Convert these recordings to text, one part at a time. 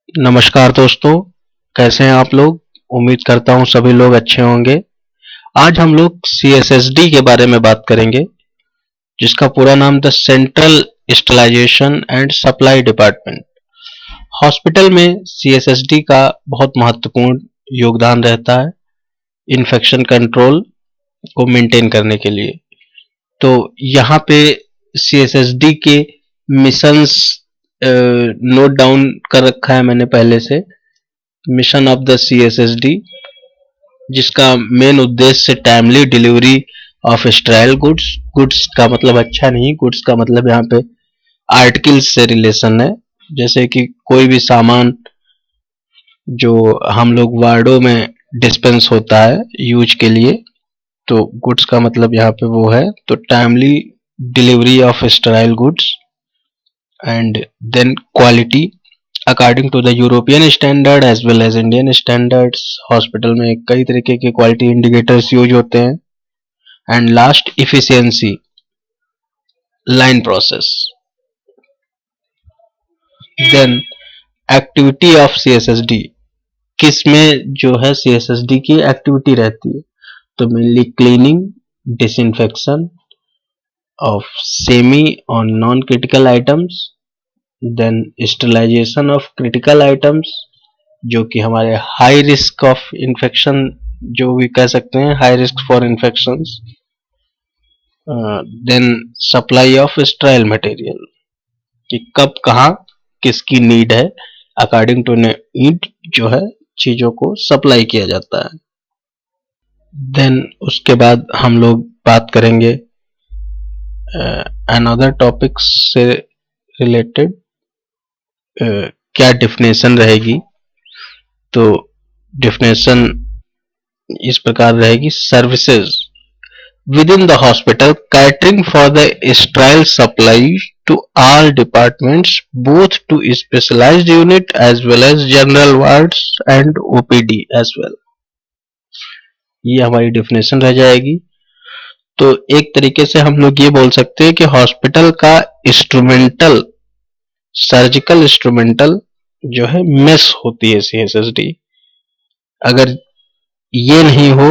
नमस्कार दोस्तों, कैसे हैं आप लोग? उम्मीद करता हूँ सभी लोग अच्छे होंगे। आज हम लोग सीएसएसडी के बारे में बात करेंगे, जिसका पूरा नाम the central sterilization and supply department. Hospital में सीएसएसडी का बहुत महत्वपूर्ण योगदान रहता है इन्फेक्शन कंट्रोल को मेंटेन करने के लिए। तो यहाँ पे सीएसएसडी के मिशंस नोट डाउन कर रखा है मैंने पहले से। मिशन ऑफ द सीएसएसडी, जिसका मेन उद्देश्य timely delivery of sterile goods. Goods का मतलब अच्छा नहीं, गुड्स का मतलब यहाँ पे आर्टिकल्स से रिलेशन है। जैसे कि कोई भी सामान जो हम लोग वार्डों में डिस्पेंस होता है यूज के लिए, तो गुड्स का मतलब यहाँ पे वो है। तो timely delivery of sterile goods and then quality according to the European standard as well as Indian standards. Hospital में कई तरीके के क्वालिटी इंडिकेटर्स यूज होते हैं। And last, efficiency line process. Then activity of CSSD, किसमें जो है CSSD की एक्टिविटी रहती है, तो mainly cleaning, disinfection of semi और non critical items, then sterilisation of critical items जो कि हमारे हाई रिस्क ऑफ इन्फेक्शन, जो भी कह सकते हैं high risk for infections. Then supply of sterile material, कि कब कहाँ किसकी नीड है, अकॉर्डिंग टू नीड जो है चीजों को सप्लाई किया जाता है। देन उसके बाद हम लोग बात करेंगे अनदर टॉपिक्स से रिलेटेड। क्या डिफिनेशन रहेगी, तो डिफिनेशन इस प्रकार रहेगी: services within the hospital catering for the sterile supply to all departments, both to specialized unit as well as general wards and OPD as well। ये हमारी डिफिनेशन रह जाएगी। तो एक तरीके से हम लोग ये बोल सकते हैं कि हॉस्पिटल का इंस्ट्रूमेंटल, सर्जिकल इंस्ट्रूमेंटल जो है मेस होती है सीएसएसडी। अगर ये नहीं हो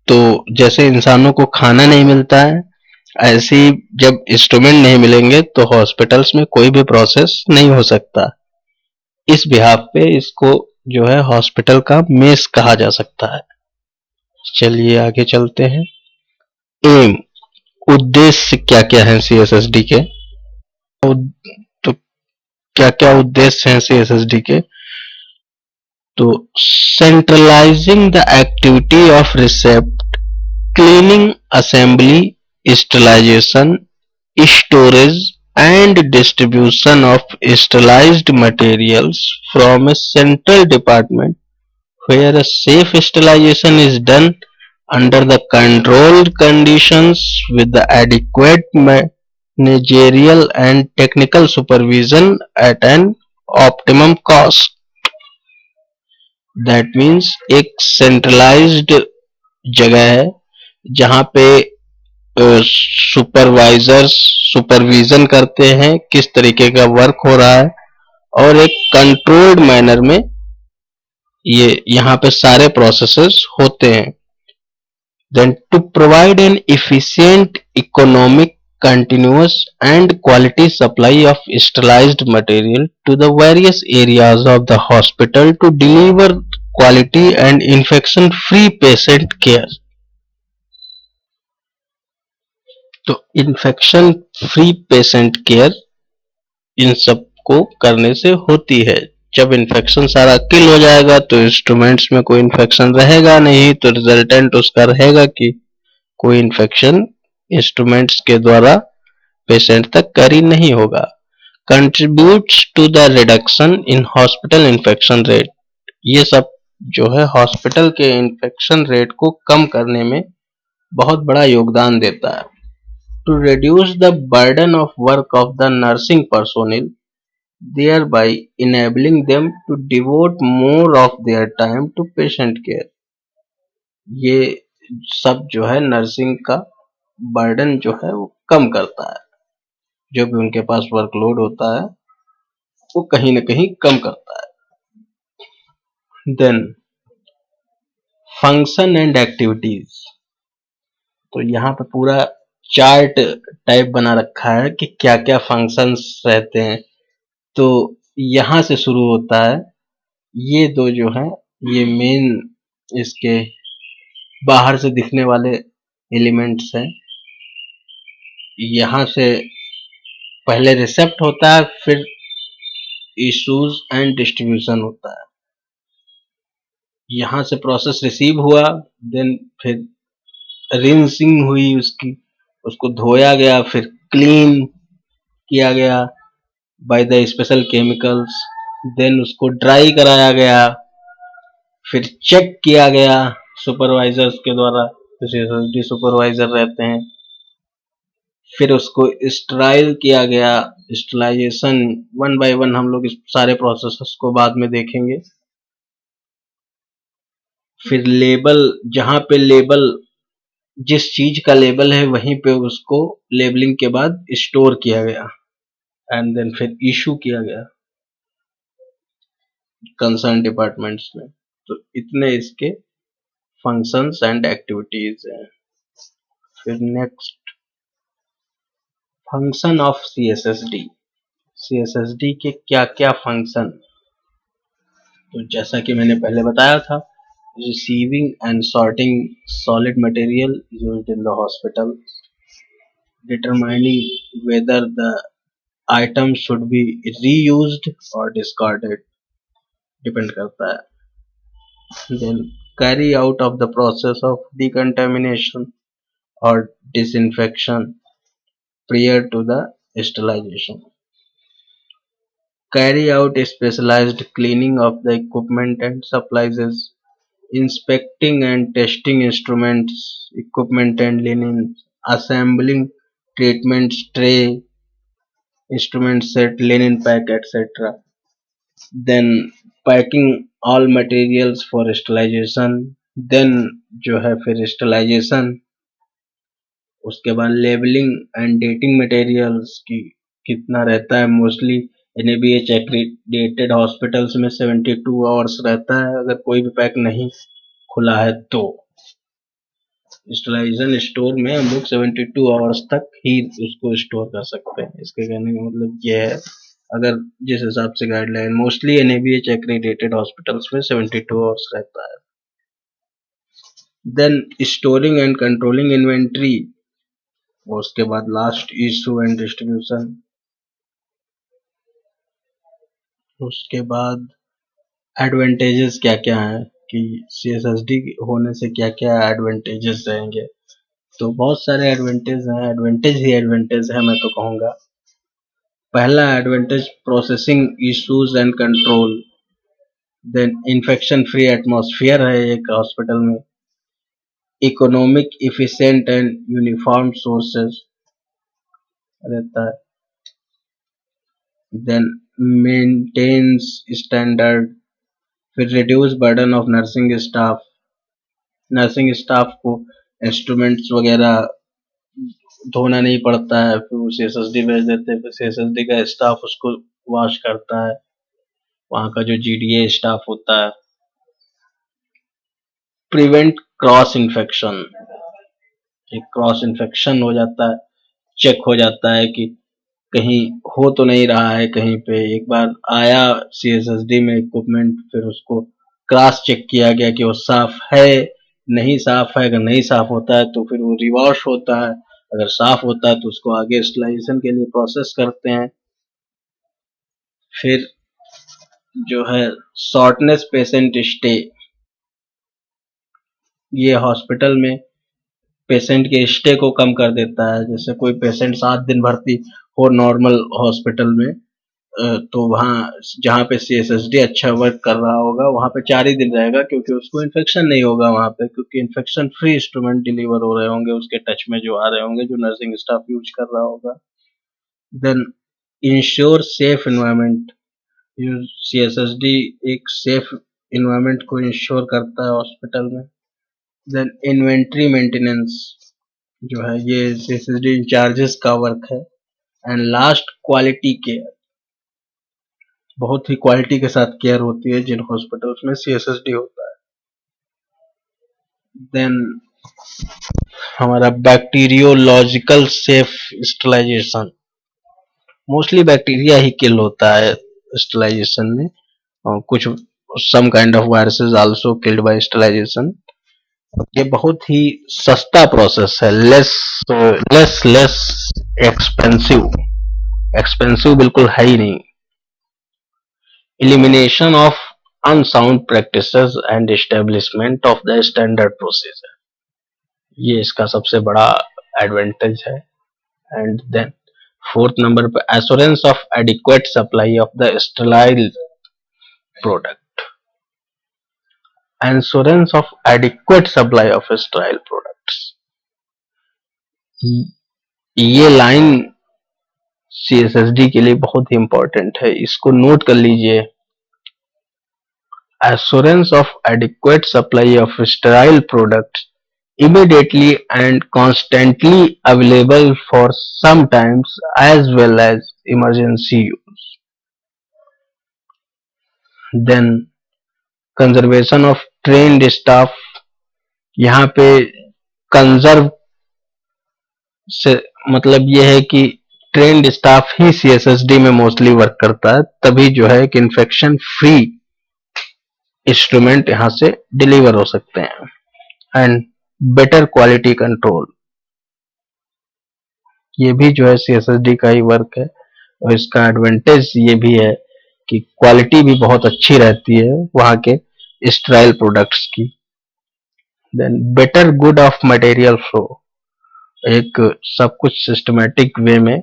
तो जैसे इंसानों को खाना नहीं मिलता है, ऐसे ही जब इंस्ट्रूमेंट नहीं मिलेंगे तो हॉस्पिटल्स में कोई भी प्रोसेस नहीं हो सकता। इस बिहाफ पे इसको जो है हॉस्पिटल का मेस कहा जा सकता है। चलिए आगे चलते हैं। एम, उद्देश्य क्या क्या है सीएसएसडी के, तो क्या क्या उद्देश्य हैं सीएसएसडी के, तो centralising the activity of receipt, cleaning, assembly, sterilization, storage and distribution of sterilized materials from a central department where a safe sterilization is done under the controlled conditions with the adequate managerial and technical supervision at an optimum cost। That means एक centralized जगह है जहाँ पे supervisors supervision करते हैं किस तरीके का वर्क हो रहा है, और एक कंट्रोल्ड मैनर में ये यहाँ पे सारे प्रोसेसेस होते हैं। Then to provide an efficient, economic, continuous and quality supply of sterilized material to the various areas of the hospital to deliver quality and infection free patient care। तो infection free patient care इन सब को करने से होती है। जब infection सारा किल हो जाएगा तो इंस्ट्रूमेंट्स में कोई इन्फेक्शन रहेगा नहीं, तो रिजल्टेंट उसका रहेगा कि कोई इन्फेक्शन इंस्ट्रूमेंट्स के द्वारा पेशेंट तक कैरी नहीं होगा। Contributes to the reduction in hospital infection rate, ये सब जो है हॉस्पिटल के इन्फेक्शन रेट को कम करने में बहुत बड़ा योगदान देता है। To reduce the burden of work of the nursing personnel, thereby enabling them to devote more of their time to patient care। ये सब जो है नर्सिंग का बर्डन जो है वो कम करता है। जो भी उनके पास वर्कलोड होता है को कहीं ना कहीं कम करता है। देन फंक्शन एंड एक्टिविटीज, तो यहाँ पे पूरा चार्ट टाइप बना रखा है कि क्या क्या फंक्शंस रहते हैं। तो यहाँ से शुरू होता है, ये दो जो है ये मेन इसके बाहर से दिखने वाले एलिमेंट्स हैं। यहाँ से पहले रिसेप्ट होता है, फिर इशूज एंड डिस्ट्रीब्यूशन होता है। यहाँ से प्रोसेस रिसीव हुआ, देन फिर रिंसिंग हुई उसकी, उसको धोया गया, फिर क्लीन किया गया by the special chemicals, then उसको ड्राई कराया गया, फिर चेक किया गया सुपरवाइजर्स के द्वारा, जैसे सुपरवाइजर रहते हैं, फिर उसको स्टराइल किया गया, स्टरलाइजेशन। वन बाय वन हम लोग इस सारे प्रोसेसेस को बाद में देखेंगे। फिर लेबल, जहां पे लेबल, जिस चीज का लेबल है वहीं पे उसको लेबलिंग के बाद स्टोर किया गया, एंड देन फिर इशू किया गया कंसर्न डिपार्टमेंट्स में। तो इतने इसके फंक्शंस एंड एक्टिविटीज हैं। फिर next, function of CSSD. CSSD के क्या क्या फंक्शन, तो जैसा कि मैंने पहले बताया था, receiving and sorting solid material used in the hospital, determining whether the item should be reused और डिस्कार्डेड, डिपेंड करता है। Then carry out of the process of decontamination और disinfection prior to the sterilization, carry out specialized cleaning of the equipment and supplies, inspecting and testing instruments, equipment and linen, assembling treatment tray, instrument set, linen pack, etc. Then packing all materials for sterilization, then जो है फिर sterilization, उसके बाद labelling and dating materials की कितना रहता है। Mostly NABH accredited hospitals में 72 आवर्स रहता है, अगर कोई भी पैक नहीं खुला है तो। स्टरलाइजेशन स्टोर में हम लोग 72 आवर्स तक ही उसको स्टोर कर सकते हैं। इसके कहने का मतलब ये है, अगर जिस हिसाब से guideline mostly NABH accredited hospitals में 72 आवर्स रहता है। Then storing and controlling inventory, उसके बाद लास्ट इशू एंड डिस्ट्रीब्यूशन। उसके बाद एडवांटेजेस क्या क्या है कि CSSD होने से क्या क्या एडवांटेजेस रहेंगे, तो बहुत सारे एडवांटेज हैं, एडवांटेज ही एडवांटेज है मैं तो कहूँगा। पहला advantage, processing issues and control, then infection free atmosphere है एक हॉस्पिटल में, economic efficient and uniform sources रहता है, देन मेंटेन्स स्टैंडर्ड, फिर reduce burden of nursing staff, nursing staff को इंस्ट्रूमेंट्स वगैरह धोना नहीं पड़ता है, फिर वो CSSD भेज देते हैं, फिर CSSD का स्टाफ उसको वॉश करता है, वहाँ का जो GDA स्टाफ होता है। प्रिवेंट क्रॉस इन्फेक्शन, एक क्रॉस इन्फेक्शन हो जाता है, चेक हो जाता है कि कहीं हो तो नहीं रहा है कहीं पे। एक बार आया CSSD में इक्विपमेंट, फिर उसको क्रॉस चेक किया गया कि वो साफ है नहीं साफ है, अगर नहीं साफ होता है तो फिर वो रिवॉश होता है, अगर साफ होता है तो उसको आगे स्टरलाइजेशन के लिए प्रोसेस करते हैं। फिर जो है शॉर्टनेस पेशेंट स्टे, ये हॉस्पिटल में पेशेंट के स्टे को कम कर देता है। जैसे कोई पेशेंट 7 दिन भर्ती हो नॉर्मल हॉस्पिटल में, तो वहाँ जहाँ पे CSSD अच्छा वर्क कर रहा होगा वहाँ पे 4 ही दिन रहेगा, क्योंकि उसको इन्फेक्शन नहीं होगा वहाँ पे, क्योंकि इन्फेक्शन फ्री इंस्ट्रूमेंट डिलीवर हो रहे होंगे उसके टच में जो आ रहे होंगे, जो नर्सिंग स्टाफ यूज कर रहा होगा। Then ensure safe environment, CSSD एक सेफ एनवायरनमेंट को इंश्योर करता है हॉस्पिटल में। देन इन्वेंट्री मेंटेनेंस, जो है ये CSSD इंचार्जेस का वर्क है। एंड लास्ट क्वालिटी केयर, बहुत ही क्वालिटी के साथ केयर होती है जिन हॉस्पिटल्स में CSSD होता है। देन हमारा bacteriological safe sterilisation, mostly bacteria ही किल होता है स्टरलाइजेशन में, और कुछ some kind of viruses also killed by sterilisation. ये बहुत ही सस्ता प्रोसेस है, लेस एक्सपेंसिव, एक्सपेंसिव बिल्कुल है ही नहीं। elimination of unsound practices and establishment of the standard procedure, ये इसका सबसे बड़ा एडवांटेज है। एंड देन फोर्थ नंबर पे assurance of adequate supply of the sterile product, assurance of adequate supply of sterile products, ये लाइन CSSD के लिए बहुत ही इंपॉर्टेंट है, इसको नोट कर लीजिए। assurance of adequate supply of sterile products immediately and constantly available for sometimes as well as emergency use. Then conservation of trained staff, यहाँ पे कंजर्व से मतलब ये है कि ट्रेंड स्टाफ ही CSSD में मोस्टली वर्क करता है, तभी जो है कि इन्फेक्शन फ्री इंस्ट्रूमेंट यहां से डिलीवर हो सकते हैं। एंड बेटर क्वालिटी कंट्रोल, ये भी जो है CSSD का ही वर्क है, और इसका एडवांटेज ये भी है कि क्वालिटी भी बहुत अच्छी रहती है वहां के स्टेराइल प्रोडक्ट्स की। Then better good of material flow, एक सब कुछ सिस्टमेटिक वे में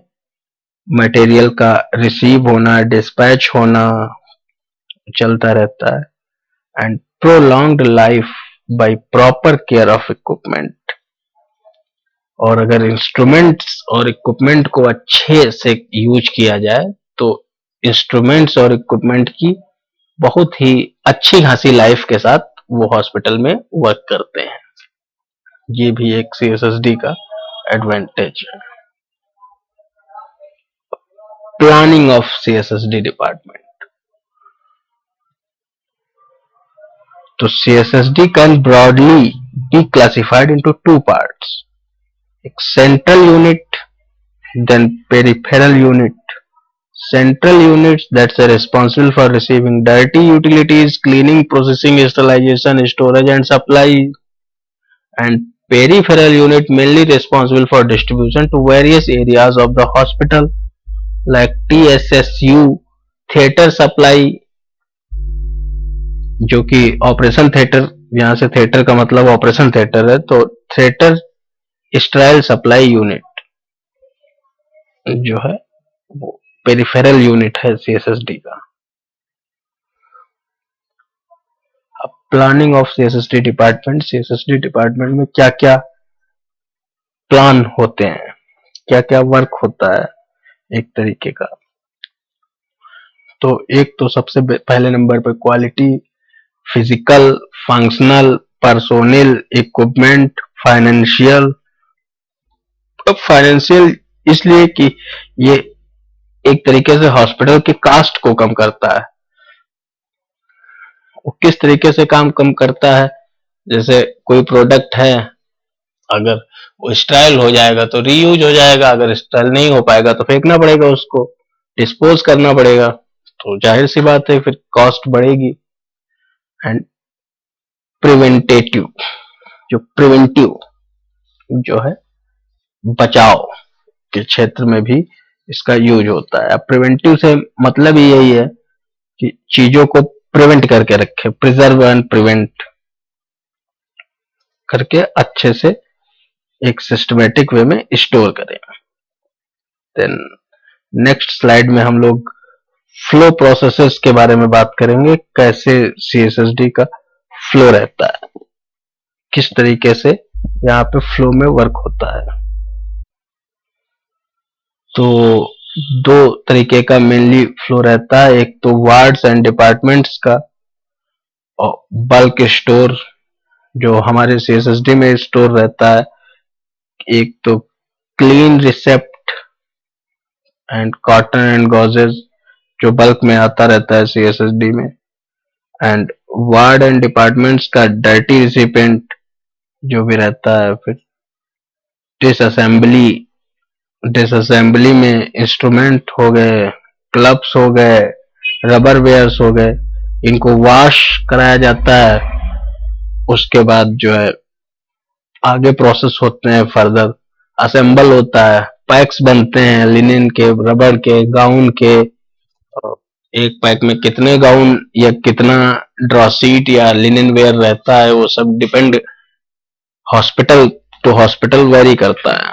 मटेरियल का रिसीव होना, डिस्पैच होना चलता रहता है। And prolonged life by proper care of equipment, और अगर इंस्ट्रूमेंट्स और इक्विपमेंट को अच्छे से यूज किया जाए तो इंस्ट्रूमेंट्स और इक्विपमेंट की बहुत ही अच्छी खासी लाइफ के साथ वो हॉस्पिटल में वर्क करते हैं। ये भी एक CSSD का एडवांटेज है। प्लानिंग ऑफ CSSD डिपार्टमेंट, तो CSSD can broadly be classified into two parts, एक central unit, then peripheral unit. Central units that are responsible for receiving dirty utilities, cleaning, processing, sterilization, storage and supply, and peripheral unit mainly responsible for distribution to various areas of the hospital like TSSU, theater supply, जो कि operation theatre, यहां से theatre का मतलब operation theatre है, तो theatre sterile supply unit जो है वो पेरिफेरल यूनिट है CSSD का। अब planning of CSSD department, CSSD department में क्या क्या प्लान होते हैं, क्या क्या वर्क होता है एक तरीके का। तो एक तो सबसे पहले नंबर पे quality, physical, functional, personnel, equipment, financial. अब फाइनेंशियल इसलिए कि ये एक तरीके से हॉस्पिटल के कास्ट को कम करता है। वो किस तरीके से काम कम करता है, जैसे कोई प्रोडक्ट है, अगर वो स्टाइल हो जाएगा तो रीयूज हो जाएगा, अगर स्टाइल नहीं हो पाएगा तो फेंकना पड़ेगा, उसको डिस्पोज करना पड़ेगा, तो जाहिर सी बात है फिर कॉस्ट बढ़ेगी। एंड प्रिवेंटेटिव, जो प्रिवेंटिव जो है बचाव के क्षेत्र में भी इसका यूज होता है। अब प्रिवेंटिव से मतलब ही यही है कि चीजों को प्रिवेंट करके रखे, प्रिजर्व एंड प्रिवेंट करके अच्छे से एक सिस्टमेटिक वे में स्टोर करें। देन नेक्स्ट स्लाइड में हम लोग फ्लो प्रोसेसेस के बारे में बात करेंगे, कैसे CSSD का फ्लो रहता है, किस तरीके से यहाँ पे फ्लो में वर्क होता है। तो दो तरीके का मेनली फ्लो रहता है, एक तो वार्ड्स एंड डिपार्टमेंट्स का, और बल्क स्टोर जो हमारे CSSD में स्टोर रहता है, एक तो clean receipt and cotton and gauzes, जो बल्क में आता रहता है CSSD में। एंड वार्ड एंड डिपार्टमेंट्स का डर्टी रिसिपेंट जो भी रहता है। फिर डिसअसेंबली, डिसअसेंबली में इंस्ट्रूमेंट हो गए, क्लब्स हो गए, रबर वेयर्स हो गए, इनको वॉश कराया जाता है। उसके बाद जो है आगे प्रोसेस होते हैं, फर्दर असेंबल होता है, पैक्स बनते हैं लिनिन के, रबर के, गाउन के। एक पैक में कितने गाउन या कितना ड्रॉ शीट या लिनिन वेयर रहता है वो सब depend hospital to hospital vary करता है।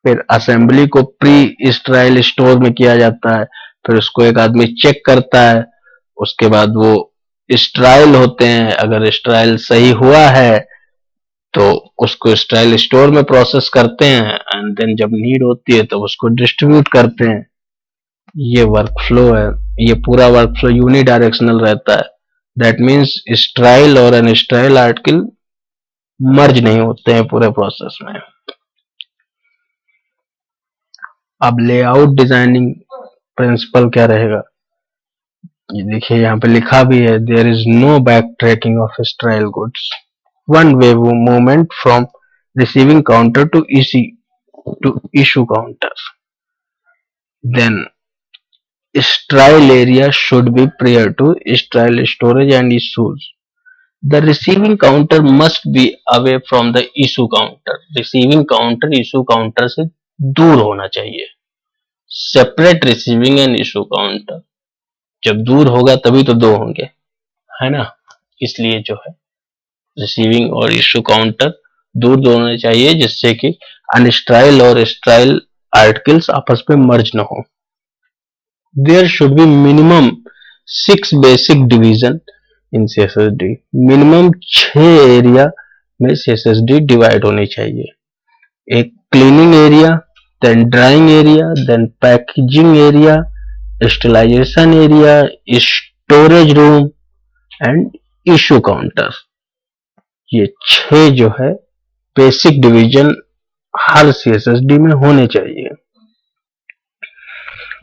फिर असेंबली को प्री स्टराइल स्टोर में किया जाता है, फिर उसको एक आदमी चेक करता है। उसके बाद वो स्टराइल होते हैं, अगर स्टराइल सही हुआ है तो उसको स्टराइल स्टोर में प्रोसेस करते हैं, एंड देन जब नीड होती है तो उसको डिस्ट्रीब्यूट करते हैं। ये वर्कफ्लो है। ये पूरा वर्कफ्लो यूनिडायरेक्शनल रहता है। दैट मीन्स स्टराइल और अनस्टराइल आर्टिकल मर्ज नहीं होते हैं पूरे प्रोसेस में। अब लेआउट डिजाइनिंग प्रिंसिपल क्या रहेगा, ये देखिए यहाँ पे लिखा भी है, there is no back tracking of sterile goods, one way movement from receiving counter to issue counter. Then sterile area should be prior to sterile storage and issues. The receiving counter must be away from the issue counter. Receiving counter issue counter से दूर होना चाहिए। Separate receiving end issue counter, जब दूर होगा तभी तो दो होंगे, है ना। इसलिए जो है रिसीविंग और इशू काउंटर दूर दो होने चाहिए, जिससे कि अनस्टराइल और स्टराइल आर्टिकल्स आपस में मर्ज न हो। There should be minimum 6 basic division in CSSD। Minimum 6 area में CSSD डिवाइड होनी चाहिए। एक cleaning area, then drying area, then packaging area, sterilization area, storage room and issue counter. ये 6 जो है बेसिक डिवीजन हर CSSD में होने चाहिए।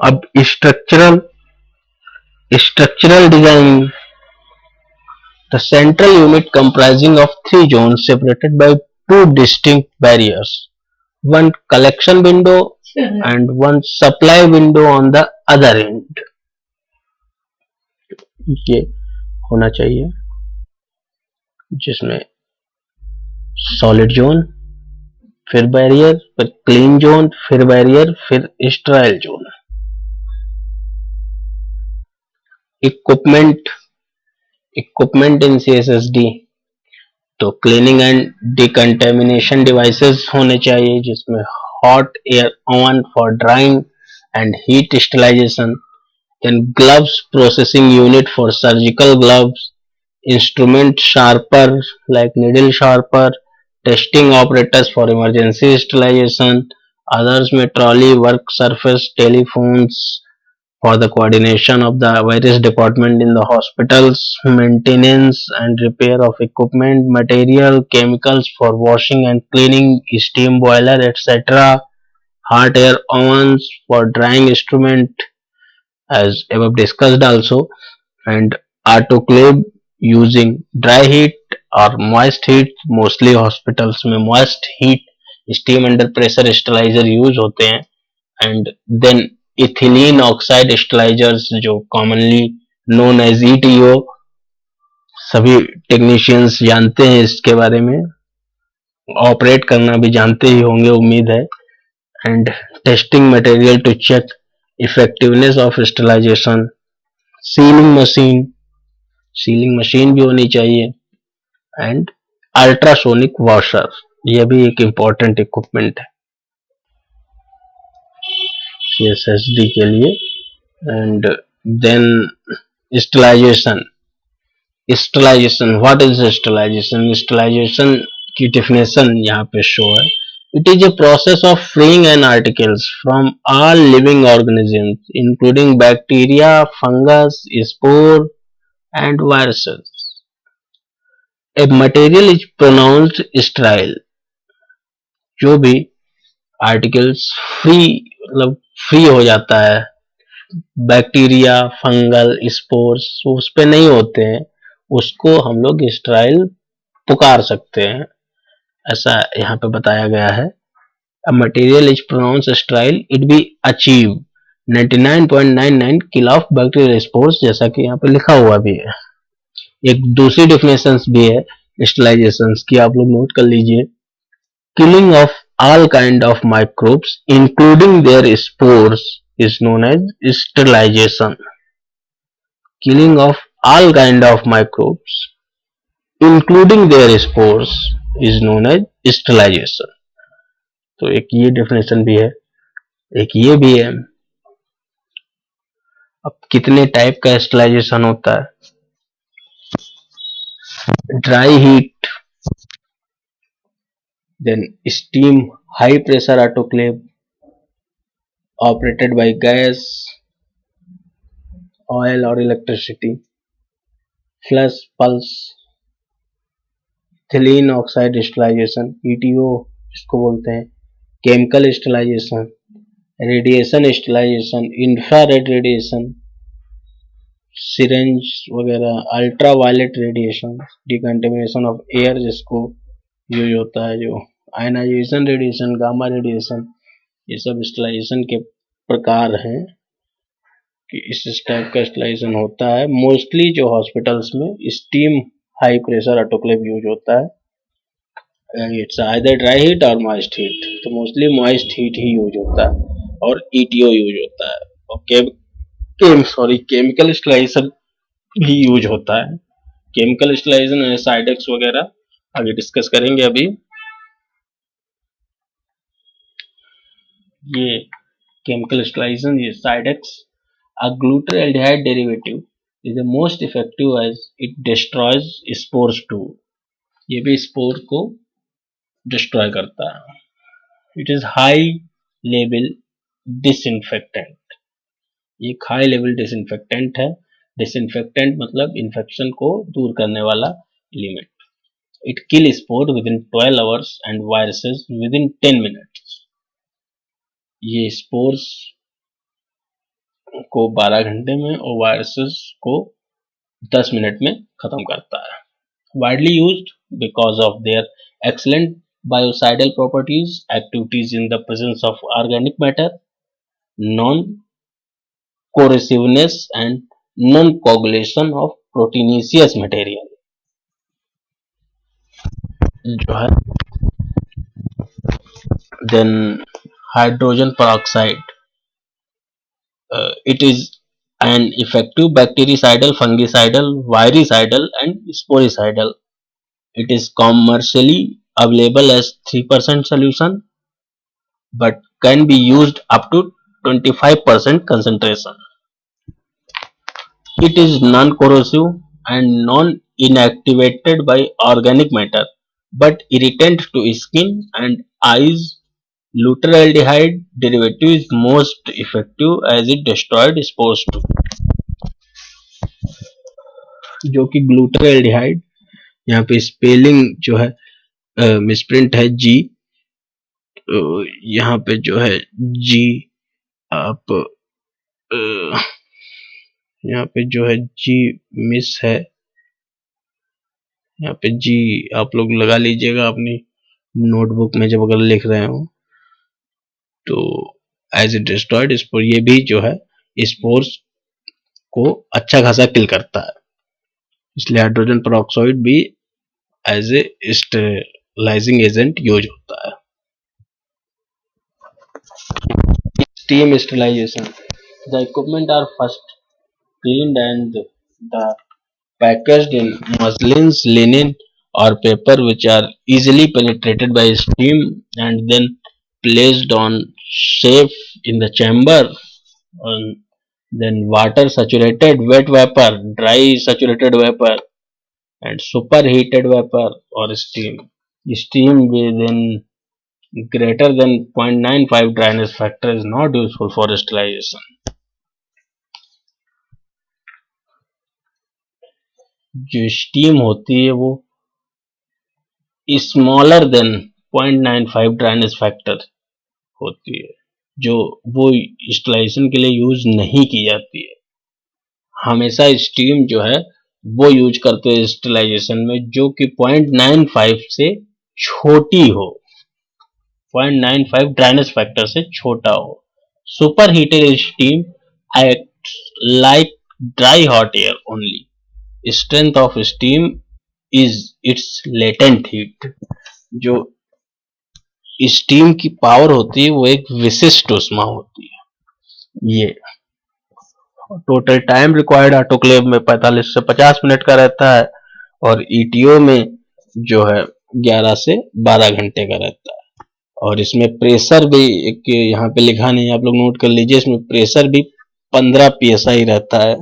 अब structural design, the central unit comprising of 3 zones separated by 2 distinct barriers, one collection window and one supply window on the other end। ये होना चाहिए, जिसमें सॉलिड जोन, फिर बैरियर, फिर क्लीन जोन, फिर बैरियर, फिर sterile zone. Equipment in CSSD, तो cleaning and decontamination devices होने चाहिए, जिसमें hot air oven for drying and heat sterilisation, then gloves processing unit for surgical gloves, instrument sharper like needle sharper, testing operators for emergency sterilisation, others में trolley, work surface, telephones for the coordination of the various department in the hospitals, maintenance and repair of equipment, material, chemicals for washing and cleaning, steam boiler, etc. Hot air ovens for drying instrument, as above discussed also, and autoclave using dry heat or moist heat। mostly hospitals में moist heat steam under pressure sterilizer use होते हैं। and then ethylene oxide स्टरलाइजर्स, जो commonly known as ETO, सभी technicians जानते हैं इसके बारे में, ऑपरेट करना भी जानते ही होंगे उम्मीद है। And testing material to check effectiveness of sterilization, sealing machine भी होनी चाहिए, एंड अल्ट्रासोनिक वॉशर, यह भी एक इम्पोर्टेंट इक्विपमेंट है CSSD के लिए। And then sterilization, what is sterilization? Sterilization की डेफिनेशन यहाँ पे शो है। It is a process of freeing an articles from all living organisms including bacteria, fungus, spore and viruses. A material is pronounced sterile, जो भी articles free, मतलब free हो जाता है, बैक्टीरिया, फंगल, स्पोर्स उस पे नहीं होते हैं, उसको हम लोग स्टेराइल पुकार सकते हैं, ऐसा यहाँ पे बताया गया है। A material is pronounced sterile, it be achieve 99.99 kill of bacterial spores, जैसा कि यहाँ पे लिखा हुआ भी है। एक दूसरी डेफिनेशन भी है स्टेरिलाइजेशन की, आप लोग नोट कर लीजिए। Killing of all kind of microbes including their spores is known as sterilization. Killing of all kind of microbes including their spores is known as sterilization. तो एक ये डेफिनेशन भी है, एक ये भी है। अब कितने टाइप का स्टेरिलाइजेशन होता है? Dry heat, then steam high pressure autoclave operated by gas, oil और electricity, flush pulse, ethylene oxide sterilisation ETO इसको बोलते हैं, chemical sterilisation, radiation sterilisation, infrared radiation, syringe वगैरह, ultraviolet radiation, decontamination of air जिसको use होता है, जो ionization radiation, gamma radiation, ये सब स्टेरिलाइजेशन के प्रकार हैं कि इस टाइप का स्टेरिलाइजेशन होता है। मोस्टली जो हॉस्पिटल्स में steam high pressure autoclave use होता है, इट्स आइदर ड्राई हीट और मॉइस्ट हीट, तो मोस्टली मॉइस्ट हीट ही यूज होता है और ईटीओ यूज होता है, और केमिकल स्टेरिलाइजेशन भी यूज होता है। केमिकल स्टेरिलाइजेशन साइडेक्स वगैरह आगे डिस्कस करेंगे। अभी ये केमिकल स्टेरिलाइजेशन, ये साइडेक्स a glutaraldehyde derivative is the most effective as it destroys spores too, ये भी स्पोर को डिस्ट्रॉय करता है। It is high level disinfectant, ये हाई लेवल डिसइंफेक्टेंट है। डिसइंफेक्टेंट मतलब इन्फेक्शन को दूर करने वाला element. It kill spore with in 12 hours and viruses with in 10 minutes, ये स्पोर्स को 12 घंटे में और वायरसेस को 10 मिनट में खत्म करता है। Widely used because of their excellent biocidal properties, activities in the presence of organic matter, non-corrosiveness and non-coagulation of proteinaceous material, जो है। Then hydrogen peroxide, it is an effective bactericidal, fungicidal, viricidal and sporicidal. It is commercially available as 3% solution but can be used up to 25% concentration. It is non-corrosive and non-inactivated by organic matter but irritant to skin and eyes. Glutaraldehyde derivative is most effective as it destroyed spores too, जो कि glutaraldehyde, यहाँ पे spelling जो है misprint है जी, यहाँ पे जो है जी आप यहाँ पे जो है जी मिस है, यहाँ पे जी आप लोग लगा लीजिएगा अपनी नोटबुक में जब अगर लिख रहे हो तो। एज इट डिस्ट्रॉयड स्पोर, ये भी जो है स्पोर्स को अच्छा खासा किल करता है, इसलिए हाइड्रोजन पेरोक्साइड भी एज ए स्टेरिलाइजिंग एजेंट यूज होता है। Steam sterilization, the equipment are first cleaned and the packaged in muslins, linen or paper which are easily penetrated by steam and then placed on safe in the chamber, and then water saturated wet vapor, dry saturated vapor and superheated vapor or steam. Steam within greater than 0.95 dryness factor is not useful for sterilization. जो steam होती है वो smaller than 0.95 dryness factor होती है, जो वो sterilization के लिए यूज नहीं की जाती है। हमेशा स्टीम जो है वो यूज करते हैं स्टरलाइजेशन में जो कि 0.95 से छोटी हो, 0.95 ड्राइनेस फैक्टर से छोटा हो। Super heated steam act like dry hot air only. Strength of steam is it's latent heat. जो स्टीम की पावर होती है वो एक विशिष्ट ऊष्मा होती है। ये टोटल टाइम रिक्वायर्ड ऑटोक्लेव में 45 से 50 मिनट का रहता है और ईटीओ में जो है 11 से 12 घंटे का रहता है। और इसमें प्रेशर भी एक यहाँ पे लिखा नहीं, आप लोग नोट कर लीजिए, इसमें प्रेशर भी 15 psi रहता है।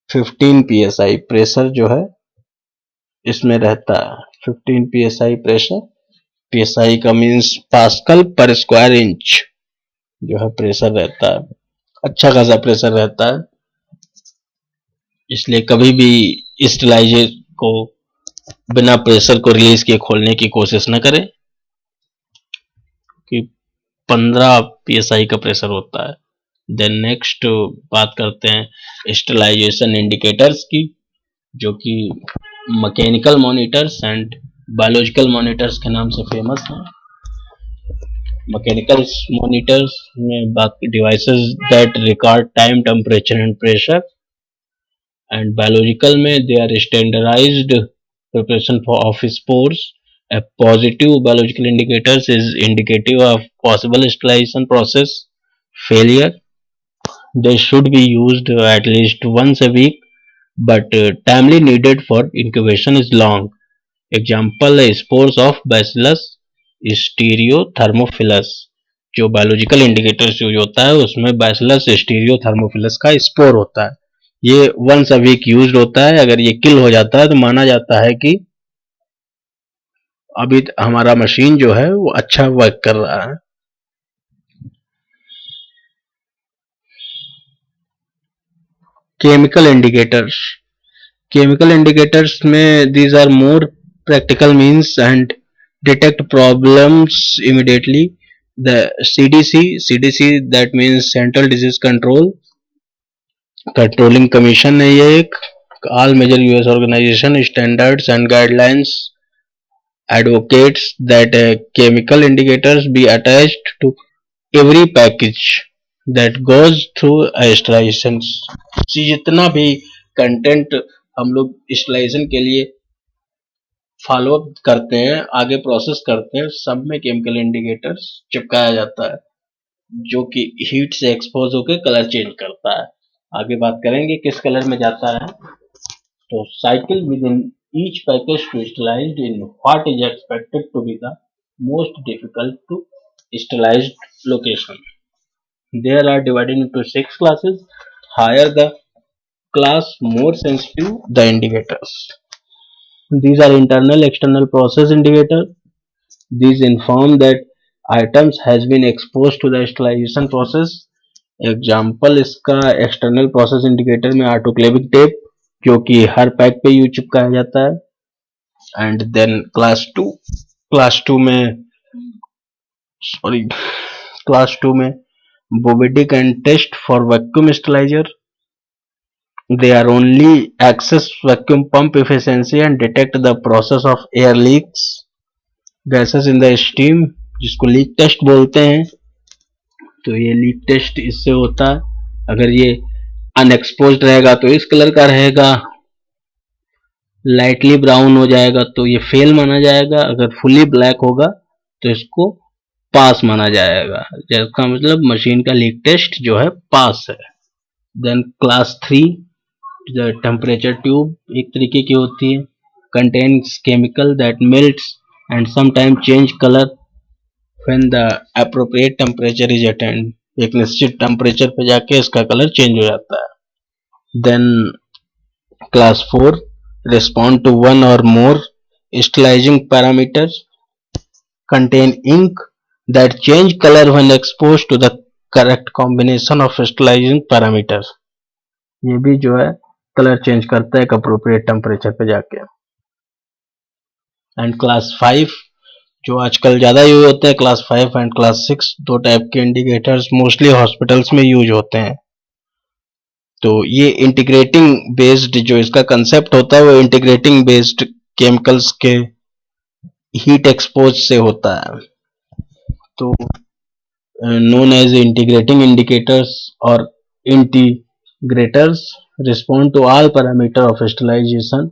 15 psi प्रेशर जो है इसमें रहता है, 15 psi प्रेशर। psi का मीन्स पास्कल पर स्क्वायर इंच जो है प्रेशर रहता है। अच्छा खासा प्रेशर रहता है, इसलिए कभी भी स्टरलाइजर को बिना प्रेशर को रिलीज किए खोलने की कोशिश न करें कि 15 psi का प्रेशर होता है। देन नेक्स्ट बात करते हैं स्टरलाइजेशन इंडिकेटर्स की, जो कि mechanical monitors and biological monitors के नाम से फेमस हैं। मैकेनिकल मॉनिटर्स में बात devices that record time, temperature and pressure, and biological में they are standardised preparation for of spores. A positive biological indicators is indicative of possible sterilization process failure. They should be used at least once a week, but timely needed for incubation is long. Example spores of Bacillus stereothermophilus. जो biological indicators use होता है उसमें bacillus स्टीरियोथर्मोफिलस का spore होता है। ये once a week use होता है। अगर ये किल हो जाता है तो माना जाता है कि अभी हमारा मशीन जो है वो अच्छा वर्क कर रहा है। केमिकल इंडिकेटर्स, केमिकल इंडिकेटर्स में these are more practical means and detect problems immediately. The CDC that means Central Disease Control Controlling Commission है ये एक। all major US organization standards and guidelines advocates that chemical indicators be attached to every package that goes through sterilization। जितना भी content हम लोग sterilization के लिए follow up करते हैं, आगे प्रोसेस करते हैं, सब में केमिकल इंडिकेटर्स चिपकाया जाता है जो कि हीट से एक्सपोज होकर कलर चेंज करता है। आगे बात करेंगे किस कलर में जाता है। तो cycle with in each package to sterilize in what is expected to be the most difficult to sterilized location. There are divided into 6 classes. Higher the class, more sensitive the indicators. These are internal external process indicators. These inform that items has been exposed to the sterilization process. Example इसका external process indicator में ऑटोक्लेविक tape जो कि हर pack पे use चिपकाया जाता है। And then class two में Bowie Dick and test for vacuum steriliser. They are only access vacuum pump efficiency and detect the process of air leaks, gases in the steam, जिसको leak test बोलते हैं। तो ये leak test इससे होता है, अगर ये अनएक्सपोज्ड रहेगा तो इस कलर का रहेगा, लाइटली ब्राउन हो जाएगा तो ये फेल माना जाएगा, अगर फुली ब्लैक होगा तो इसको पास माना जाएगा, जिसका मतलब मशीन का लीक टेस्ट जो है पास है। देन क्लास 3 टेम्परेचर ट्यूब एक तरीके की होती है, contains chemical that melts and sometime change colour when the appropriate temperature is attend. एक निश्चित टेम्परेचर पे जाके इसका कलर चेंज हो जाता है। Then class 4 respond to one or more sterilizing parameters, contain ink that change color when exposed to the correct combination of sterilizing parameters। ये भी जो है कलर चेंज करता है एक अप्रोप्रिएट टेम्परेचर पे जाके। एंड क्लास 5 जो आजकल ज़्यादा यूज होते हैं, क्लास 5 एंड क्लास 6, दो टाइप के इंडिकेटर्स मोस्टली हॉस्पिटल्स में यूज होते हैं। तो ये इंटीग्रेटिंग बेस्ड जो इसका कंसेप्ट होता है वो इंटीग्रेटिंग बेस्ड केमिकल्स के हीट एक्सपोज से होता है। तो known as integrating indicators or integrators respond to all parameter of stabilization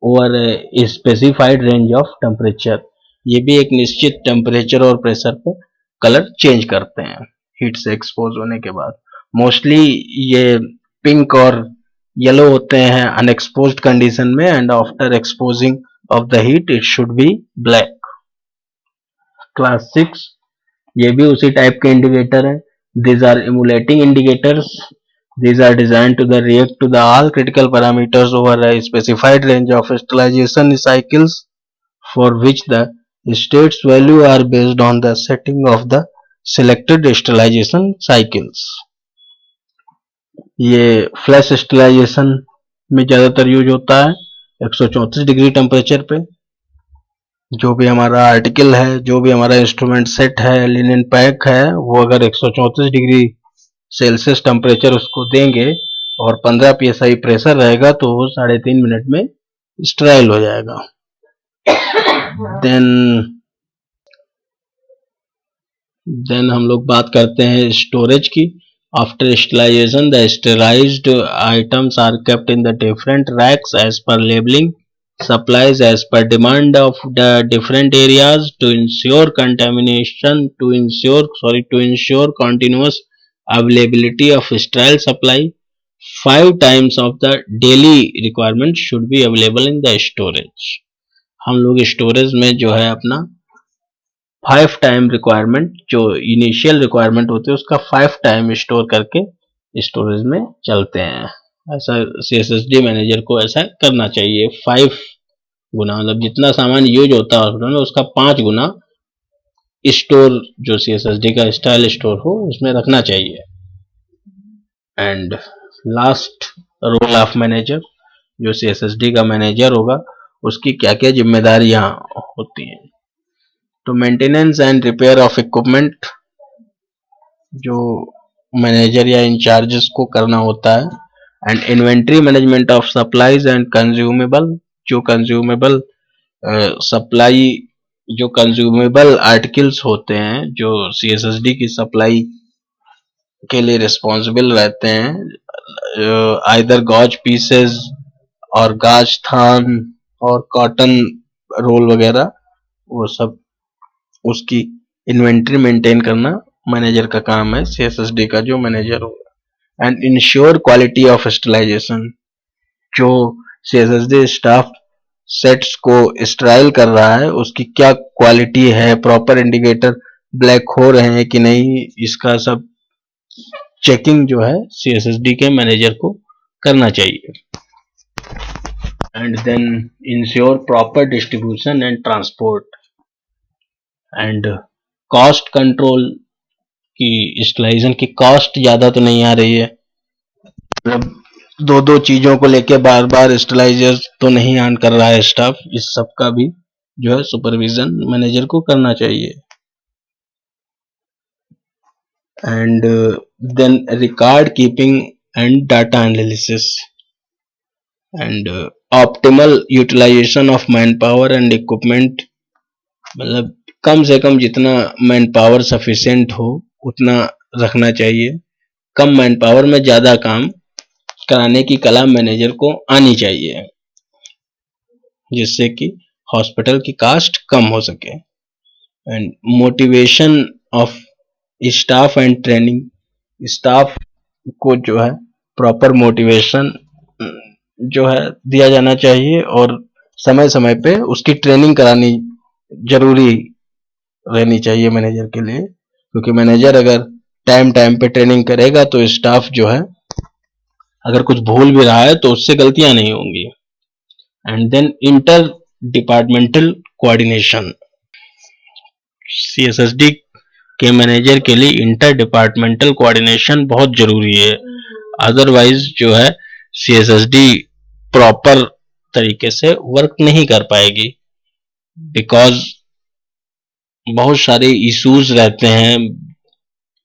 over a specified range of temperature। ये भी एक निश्चित टेम्परेचर और प्रेशर पे कलर चेंज करते हैं हीट से एक्सपोज होने के बाद। मोस्टली ये पिंक और येलो होते हैं अनएक्सपोज्ड कंडीशन में, and after exposing of the heat it should be black. Class 6 ये भी उसी टाइप के इंडिकेटर है। These are emulating indicators. These are designed to the react to the all critical parameters over a specified range of stabilization cycles for which the states value are based on the setting of the selected stabilization cycles। ये flash sterilisation में ज़्यादातर use होता है 134 degree temperature पे। जो भी हमारा article है, जो भी हमारा इंस्ट्रूमेंट सेट है, लिनन पैक है, वो अगर 134 डिग्री सेल्सियस टेम्परेचर उसको देंगे और 15 psi प्रेशर रहेगा तो वो 3.5 मिनट में स्टेराइल हो जाएगा। देन हम लोग बात करते हैं स्टोरेज की। After sterilisation the sterilised items are kept in the different racks as per labelling supplies as per demand of the different areas to ensure continuous availability of sterile supply। 5 times of the daily requirement should be available in the storage। हम लोग storage में जो है अपना 5 time requirement, जो initial requirement होती है उसका 5 टाइम स्टोर करके स्टोरेज में चलते हैं। ऐसा CSSD मैनेजर को ऐसा करना चाहिए। 5 गुना, मतलब जितना सामान यूज होता है हॉस्पिटल में उसका 5 गुना स्टोर जो CSSD का स्टाइल स्टोर हो उसमें रखना चाहिए। And last role of manager, जो CSSD का मैनेजर होगा उसकी क्या क्या जिम्मेदारियां होती हैं। तो maintenance and repair of equipment जो मैनेजर या इंचार्जेस को करना होता है। And inventory management of supplies and consumable, जो कंज्यूमेबल सप्लाई, जो कंज्यूमेबल आर्टिकल्स होते हैं जो CSSD की सप्लाई के लिए रिस्पॉन्सिबल रहते हैं, आइदर गॉज पीसेस और गाज थान और कॉटन रोल वगैरह, वो सब उसकी इन्वेंट्री मेंटेन करना मैनेजर का काम है, CSSD का जो मैनेजर होगा। And ensure quality of sterilization, जो CSSD स्टाफ सेट्स को स्टेराइल कर रहा है उसकी क्या क्वालिटी है, प्रॉपर इंडिकेटर ब्लैक हो रहे हैं कि नहीं, इसका सब चेकिंग जो है CSSD के मैनेजर को करना चाहिए। And then ensure proper distribution and transport and cost control की स्टेलाइजेशन की कॉस्ट ज़्यादा तो नहीं आ रही है, मतलब दो चीज़ों को लेके बार बार स्टेलाइजर तो नहीं ऑन कर रहा है स्टाफ, इस सब का भी जो है सुपरविजन मैनेजर को करना चाहिए। And then record keeping and data analysis and optimal utilization of manpower and equipment, मतलब कम से कम जितना मैन पावर सफिशिएंट हो उतना रखना चाहिए। कम मैन पावर में ज़्यादा काम कराने की कला मैनेजर को आनी चाहिए जिससे कि हॉस्पिटल की कास्ट कम हो सके। And motivation of staff and training, staff को जो है प्रॉपर मोटिवेशन जो है दिया जाना चाहिए और समय समय पे उसकी ट्रेनिंग करानी जरूरी रहनी चाहिए मैनेजर के लिए, क्योंकि मैनेजर अगर टाइम पे ट्रेनिंग करेगा तो स्टाफ जो है अगर कुछ भूल भी रहा है तो उससे गलतियां नहीं होंगी। And then interdepartmental coordination, CSSD के मैनेजर के लिए इंटर डिपार्टमेंटल कोऑर्डिनेशन बहुत जरूरी है, अदरवाइज जो है CSSD प्रॉपर तरीके से वर्क नहीं कर पाएगी। बिकॉज बहुत सारे इश्यूज रहते हैं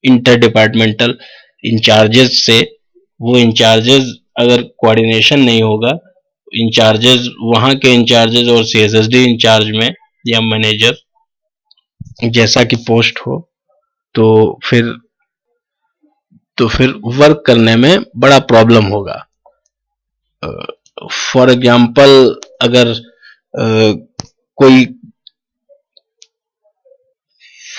इंटर डिपार्टमेंटल इंचार्जेस से। वो इंचार्जेस अगर कोऑर्डिनेशन नहीं होगा, इंचार्जेस वहां के इंचार्जेस और सीएसएसडी इंचार्ज में या मैनेजर जैसा कि पोस्ट हो, तो फिर वर्क करने में बड़ा प्रॉब्लम होगा। फॉर एग्जाम्पल अगर कोई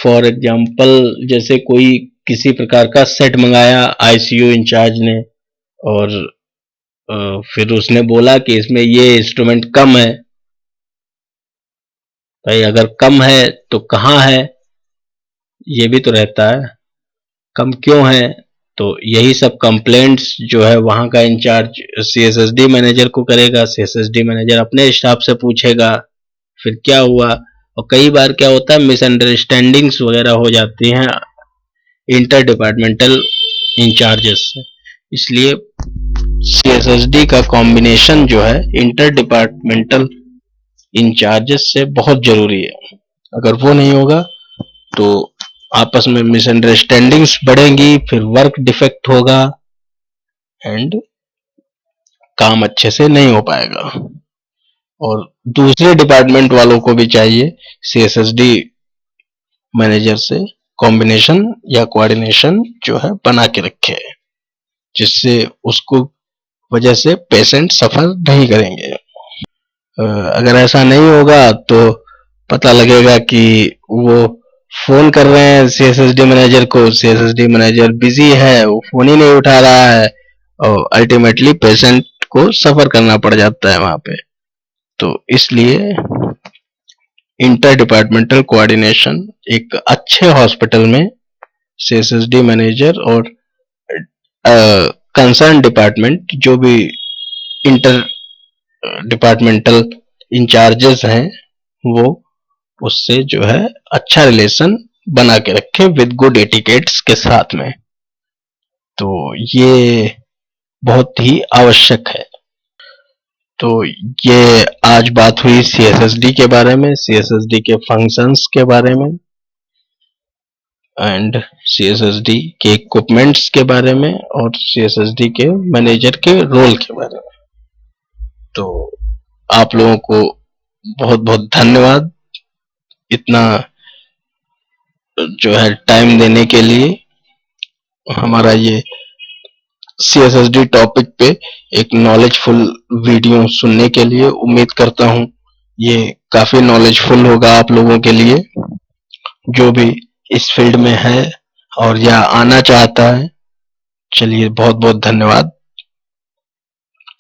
फॉर एग्जाम्पल जैसे कोई किसी प्रकार का सेट मंगाया आईसीयू इंचार्ज ने, और फिर उसने बोला कि इसमें ये इंस्ट्रूमेंट कम है। भाई अगर कम है तो कहाँ है, ये भी तो रहता है, कम क्यों है। तो यही सब कंप्लेंट्स जो है वहां का इंचार्ज सीएसएसडी मैनेजर को करेगा, सीएसएसडी मैनेजर अपने स्टाफ से पूछेगा फिर क्या हुआ। और कई बार क्या होता है, मिसअंडरस्टैंडिंग्स वगैरह हो जाती हैं इंटर डिपार्टमेंटल इंचार्जेस से। इसलिए सीएसएसडी का कॉम्बिनेशन जो है इंटर डिपार्टमेंटल इंचार्जेस से बहुत जरूरी है। अगर वो नहीं होगा तो आपस में मिसअंडरस्टैंडिंग्स बढ़ेंगी, फिर वर्क डिफेक्ट होगा एंड काम अच्छे से नहीं हो पाएगा। और दूसरे डिपार्टमेंट वालों को भी चाहिए सीएसएसडी मैनेजर से कॉम्बिनेशन या कोऑर्डिनेशन जो है बना के रखे, जिससे उसको वजह से पेशेंट सफर नहीं करेंगे। अगर ऐसा नहीं होगा तो पता लगेगा कि वो फोन कर रहे हैं सीएसएसडी मैनेजर को, सीएसएसडी मैनेजर बिजी है, वो फोन ही नहीं उठा रहा है, और अल्टीमेटली पेशेंट को सफर करना पड़ जाता है वहां पे। तो इसलिए इंटर डिपार्टमेंटल कोऑर्डिनेशन एक अच्छे हॉस्पिटल में सीएसएसडी मैनेजर और कंसर्न डिपार्टमेंट जो भी इंटर डिपार्टमेंटल इंचार्जेस हैं वो उससे जो है अच्छा रिलेशन बना के रखे विद गुड एटिकेट्स के साथ में। तो ये बहुत ही आवश्यक है। तो ये आज बात हुई सीएसएसडी के बारे में, सीएसएसडी के फंक्शंस के बारे में एंड सीएसएसडी के इक्विपमेंट्स के बारे में और सीएसएसडी के मैनेजर के रोल के बारे में। तो आप लोगों को बहुत बहुत धन्यवाद इतना जो है टाइम देने के लिए। हमारा ये सीएसएसडी टॉपिक पे एक नॉलेजफुल वीडियो सुनने के लिए उम्मीद करता हूँ ये काफी नॉलेजफुल होगा आप लोगों के लिए, जो भी इस फील्ड में है और या आना चाहता है। चलिए बहुत बहुत धन्यवाद।